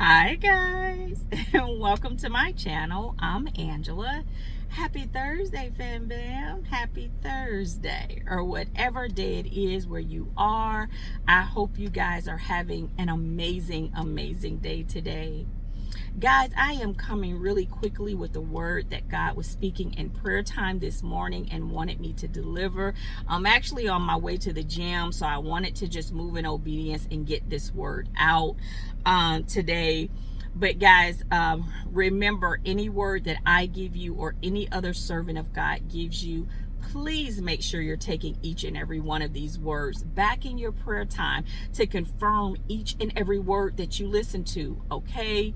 Hi guys, and welcome to my channel. I'm Angela. Happy Thursday, fam bam. Happy Thursday, or whatever day it is where you are. I hope you guys are having an amazing day today. Guys, I am coming really quickly with the word that God was speaking in prayer time this morning and wanted me to deliver. I'm actually on my way to the gym, so I wanted to just move in obedience and get this word out today. But guys, remember, any word that I give you or any other servant of God gives you, please make sure you're taking each and every one of these words back in your prayer time to confirm each and every word that you listen to, okay?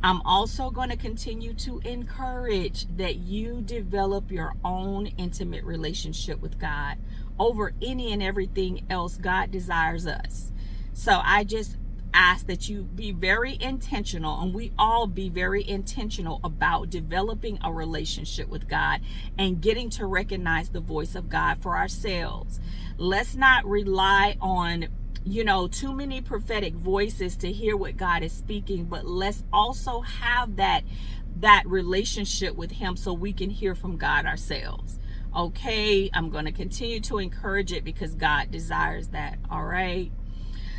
I'm also going to continue to encourage that you develop your own intimate relationship with God over any and everything else God desires us. So I just ask that you be very intentional, and we all be very intentional about developing a relationship with God and getting to recognize the voice of God for ourselves. Let's not rely on too many prophetic voices to hear what God is speaking, but let's also have that relationship with Him so we can hear from God ourselves. Okay, I'm going to continue to encourage it because God desires that. All right.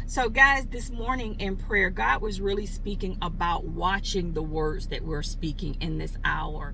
So guys, this morning in prayer, God was really speaking about watching the words that we're speaking in this hour,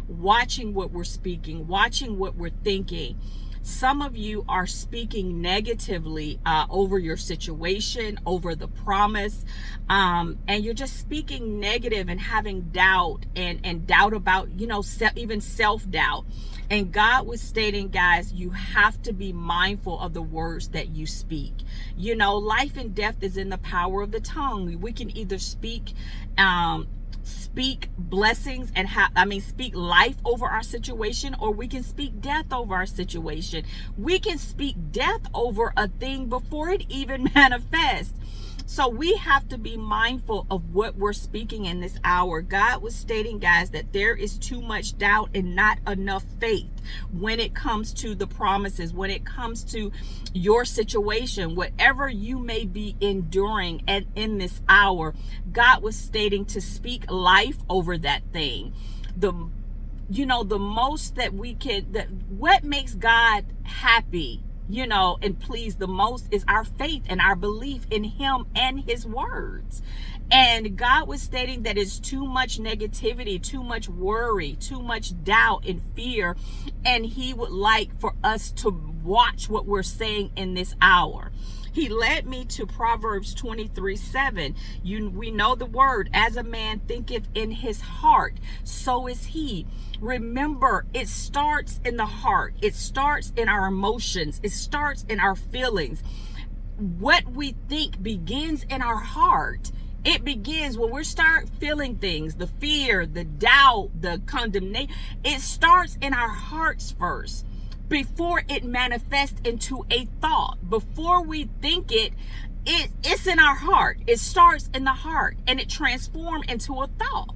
watching what we're speaking, watching what we're thinking. Some of you are speaking negatively over your situation, over the promise, and you're just speaking negative and having doubt and doubt about, even self-doubt. And God was stating, guys, you have to be mindful of the words that you speak. Life and death is in the power of the tongue. We can either speak blessings and speak life over our situation, or we can speak death over our situation. We can speak death over a thing before it even manifests. So we have to be mindful of what we're speaking in this hour. God was stating, guys, that there is too much doubt and not enough faith when it comes to the promises, when it comes to your situation, whatever you may be enduring and in this hour. God was stating to speak life over that thing. The most that we can, what makes God happy, and please the most, is our faith and our belief in Him and His words. And God was stating that it's too much negativity, too much worry, too much doubt and fear. And He would like for us to watch what we're saying in this hour. He led me to Proverbs 23:7. We know the word, as a man thinketh in his heart, so is he. Remember, it starts in the heart. It starts in our emotions. It starts in our feelings. What we think begins in our heart. It begins when we start feeling things, the fear, the doubt, the condemnation. It starts in our hearts first, before it manifests into a thought. Before we think it's in our heart. It starts in the heart and it transforms into a thought.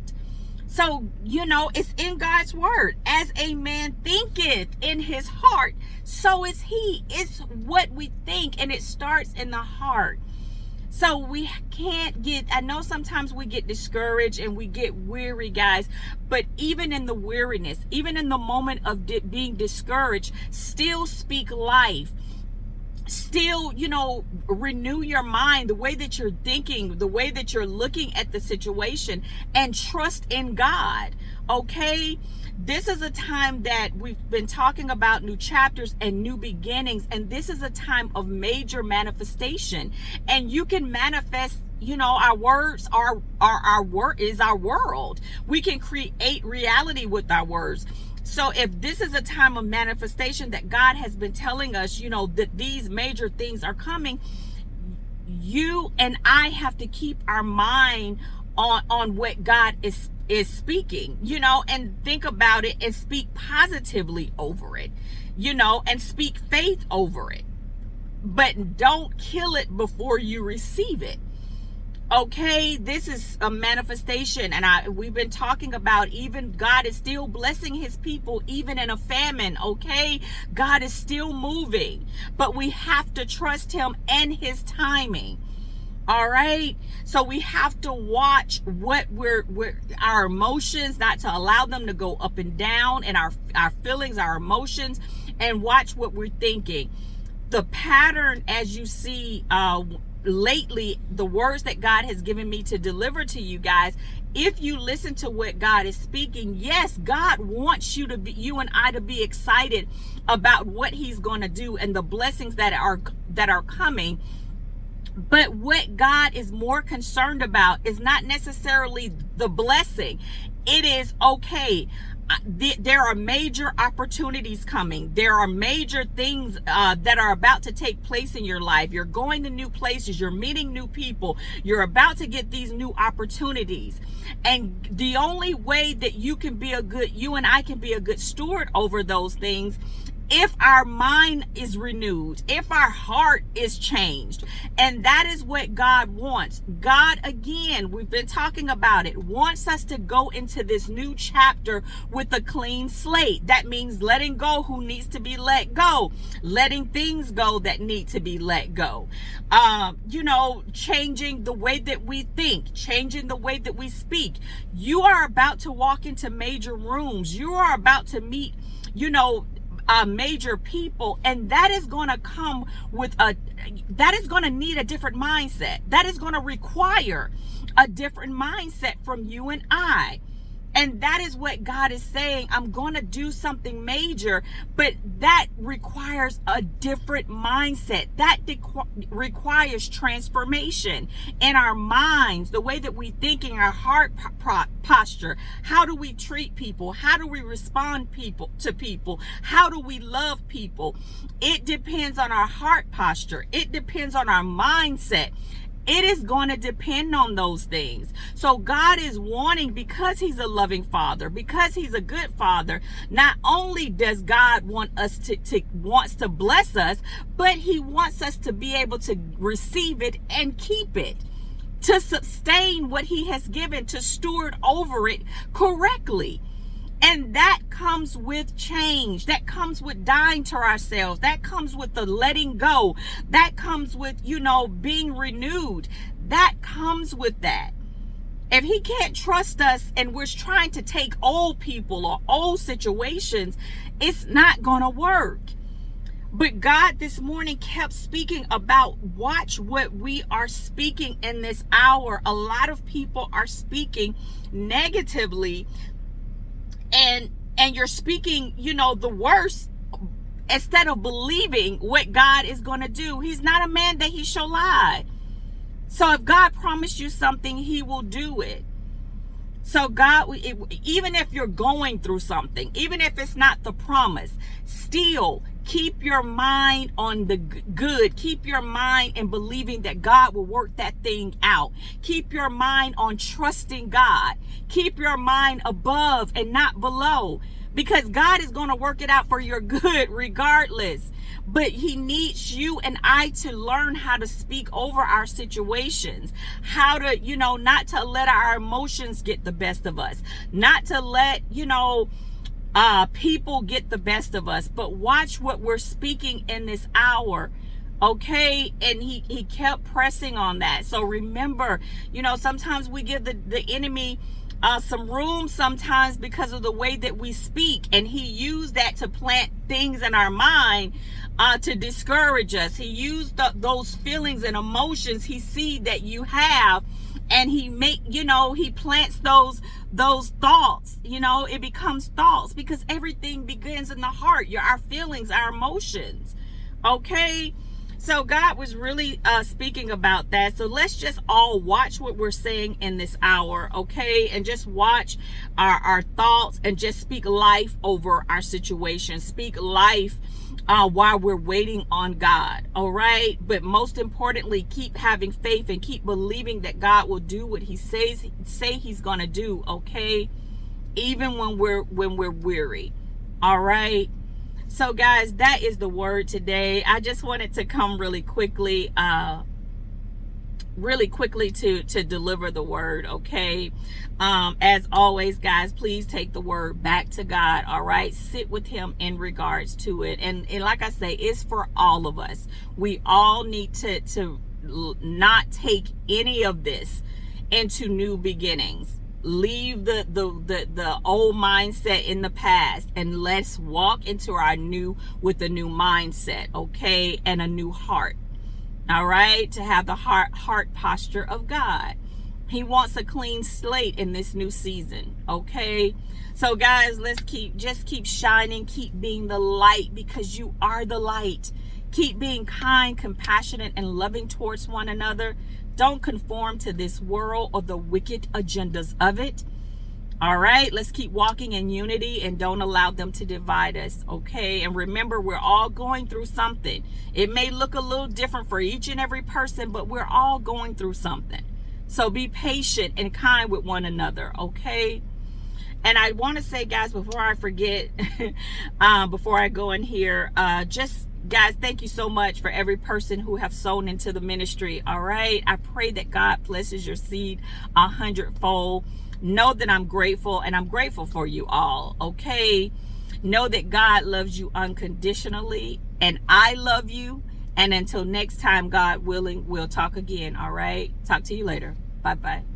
So, it's in God's word. As a man thinketh in his heart, so is he. It's what we think, and it starts in the heart. So we can't I know sometimes we get discouraged and we get weary, guys, but even in the weariness, even in the moment of being discouraged, still speak life. Still, renew your mind, the way that you're thinking, the way that you're looking at the situation, and trust in God. Okay? This is a time that we've been talking about new chapters and new beginnings, and this is a time of major manifestation. And you can manifest, our words our word is our world. We can create reality with our words. So if this is a time of manifestation that God has been telling us, that these major things are coming, you and I have to keep our mind on what God is speaking, and think about it and speak positively over it, and speak faith over it. But don't kill it before you receive it. Okay, this is a manifestation, and we've been talking about, even God is still blessing His people even in a famine. Okay, God is still moving, but we have to trust Him and His timing. All right. So we have to watch what we're our emotions, not to allow them to go up and down, and our feelings, our emotions, and watch what we're thinking. The pattern, as you see lately, the words that God has given me to deliver to you guys, if you listen to what God is speaking, yes, God wants you and I to be excited about what he's going to do and the blessings that are coming. But what God is more concerned about is not necessarily the blessing. It is, okay, there are major opportunities coming. There are major things that are about to take place in your life. You're going to new places. You're meeting new people. You're about to get these new opportunities. And the only way that you and I can be a good steward over those things, if our mind is renewed, if our heart is changed. And that is what God wants. God, again, we've been talking about it, wants us to go into this new chapter with a clean slate. That means letting go who needs to be let go, letting things go that need to be let go. Changing the way that we think, changing the way that we speak. You are about to walk into major rooms. You are about to meet, major people, and that is going to come with that is going to need a different mindset. That is going to require a different mindset from you and I. And that is what God is saying. I'm going to do something major, but that requires a different mindset. That requires transformation in our minds, the way that we think, in our heart posture. How do we treat people? How do we respond to people? How do we love people? It depends on our heart posture. It depends on our mindset. It is going to depend on those things. So God is wanting, because he's a loving father, because he's a good father, not only does God want us wants to bless us, but he wants us to be able to receive it and keep it, to sustain what he has given, to steward over it correctly. And that comes with change. That comes with dying to ourselves. That comes with the letting go. That comes with, being renewed. That comes with that. If he can't trust us and we're trying to take old people or old situations, it's not going to work. But God this morning kept speaking about, watch what we are speaking in this hour. A lot of people are speaking negatively. And you're speaking, the worst, instead of believing what God is going to do. He's not a man that he shall lie. So if God promised you something, he will do it. So God, even if you're going through something, even if it's not the promise, still keep your mind on the good. Keep your mind in believing that God will work that thing out. Keep your mind on trusting God. Keep your mind above and not below, because God is going to work it out for your good regardless. But he needs you and I to learn how to speak over our situations, how to, not to let our emotions get the best of us, not to let, people get the best of us, but watch what we're speaking in this hour. Okay. And he kept pressing on that. So remember, sometimes we give the enemy some room sometimes because of the way that we speak, and he used that to plant things in our mind to discourage us. He used those feelings and emotions he see that you have, and he plants those thoughts. It becomes thoughts, because everything begins in the heart. Our feelings, our emotions. Okay. So God was really speaking about that. So let's just all watch what we're saying in this hour, okay? And just watch our thoughts, and just speak life over our situation. Speak life while we're waiting on God, all right? But most importantly, keep having faith and keep believing that God will do what he say he's going to do, okay? Even when we're weary, all right? So guys, that is the word today. I just wanted to come really quickly to deliver the word, okay? As always, guys, please take the word back to God, all right? Sit with him in regards to it. And like I say, it's for all of us. We all need to not take any of this into new beginnings. Leave the old mindset in the past, and let's walk into our new with a new mindset, okay, and a new heart. All right, to have the heart posture of God. He wants a clean slate in this new season, okay? So guys, let's keep shining, keep being the light, because you are the light. Keep being kind, compassionate, and loving towards one another. Don't conform to this world or the wicked agendas of it. All right, let's keep walking in unity and don't allow them to divide us, okay? And remember, we're all going through something. It may look a little different for each and every person, but we're all going through something. So be patient and kind with one another, okay? And I want to say, guys, before I forget, before I go in here, guys, thank you so much for every person who have sown into the ministry. All right, I pray that God blesses your seed 100-fold. Know that I'm grateful, and I'm grateful for you all, okay? Know that God loves you unconditionally, and I love you. And until next time, God willing, we'll talk again. All right, talk to you later. Bye-bye.